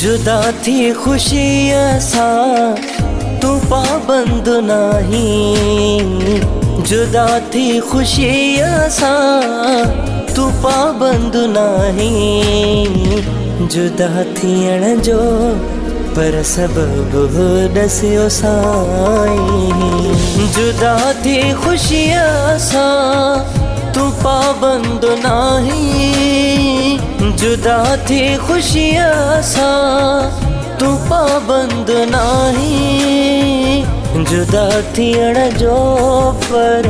जुदा थी खुशी सा तू पाबंद नहीं, जुदा थी खुशी सा तू पाबंद नहीं, जुदा थियण जो पर सबब दसियो साईं। जुदा थी खुशी सा तू पाबंद नहीं, जुदा थी खुशी सा तू पाबंद नहीं, जुदा थियण जो पर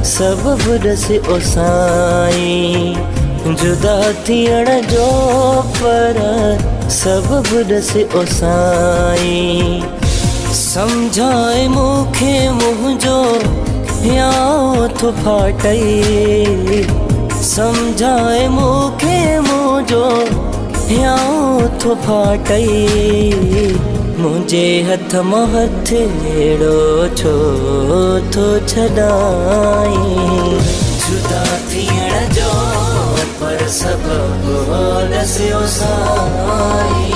सबब दसियो साईं। जुदा थियण जो पर सबब दसियो साईं। समझाए मूंखे मुंहिंजो याओ थो फाटई, समझाए मूंखे मुंहिंजो याओ थो फाटई, मुंहिंजे हथ मां हथ अहिड़ो छो थो छॾाई। जुदा थियण जो पर सबब दसियो साईं।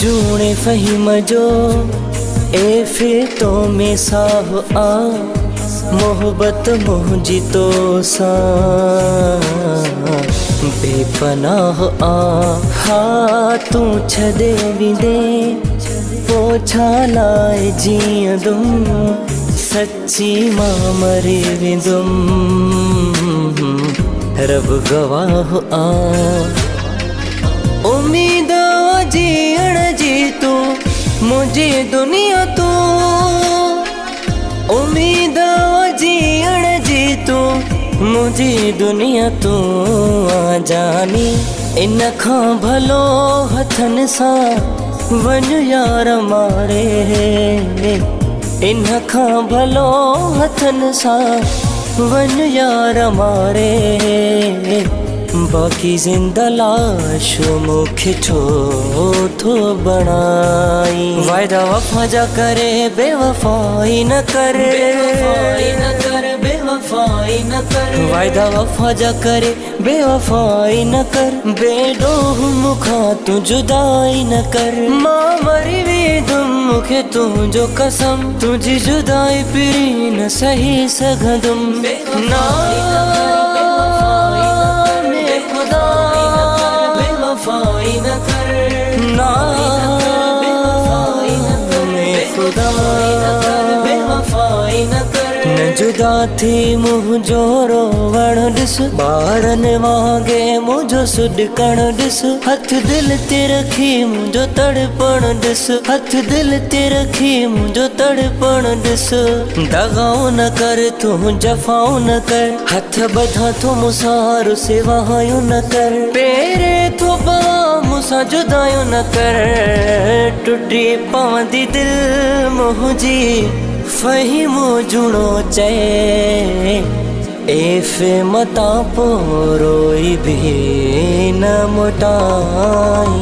जूने फ़हीम जो ए फिर तो में साह आ, मोहब्बत मुंहिंजी तो सां बेपनाह आ। हा तूं छॾे वेंदे पोइ छा लाइ जीअंदुमि, सची मां मरी वेंदुमि, रब गवाह आ। उम्मीद जीअण जी तू मुंहिंजी दुनिया तू, उम्मीद जीअण जी तू मुंहिंजी दुनिया तू आ जानी। इन खां भलो हथनि सां वञ यार मारे, इन खां भलो हथनि सां वञ यार मारे, बाक़ी जिंदा लाश मूंखे छो थो बणाई। वायदा वफ़ा जा करे बेवफ़ाई न कर, बेवफ़ाई न कर, बेवफ़ाई न कर, वायदा वफ़ा जा करे बेवफ़ाई न कर, बेडोह मूंखां तूं जुदाई न कर। मां मरी वेंदुमि मूंखे तुंहिंजो कसम, तुंहिंजी जुदाई पिरी न सही सघंदुमि ना। बेवफ़ाई न कर ना, खुदा बेवफ़ाई न कर। न जुदा थी मुंहिंजो रोवण ॾिस, ॿारनि वांगे मुंहिंजो सुॾकण ॾिस, हथ दिल ते रखी मुंहिंजो तड़पण ॾिस, हथ दिल ते रखी मुंहिंजो तड़पण ॾिस। दगाऊं न कर तूं जफ़ाऊं न कर, हथ ॿधां थो मूंसां रुसवायूं न कर, पेरे थो पवां मूंसां जुदायूं न कर। टुटी पवंदी दिल मुंहिंजी फ़हीम जुणो चए, ए मतां पोइ रोई बि न मोटाई।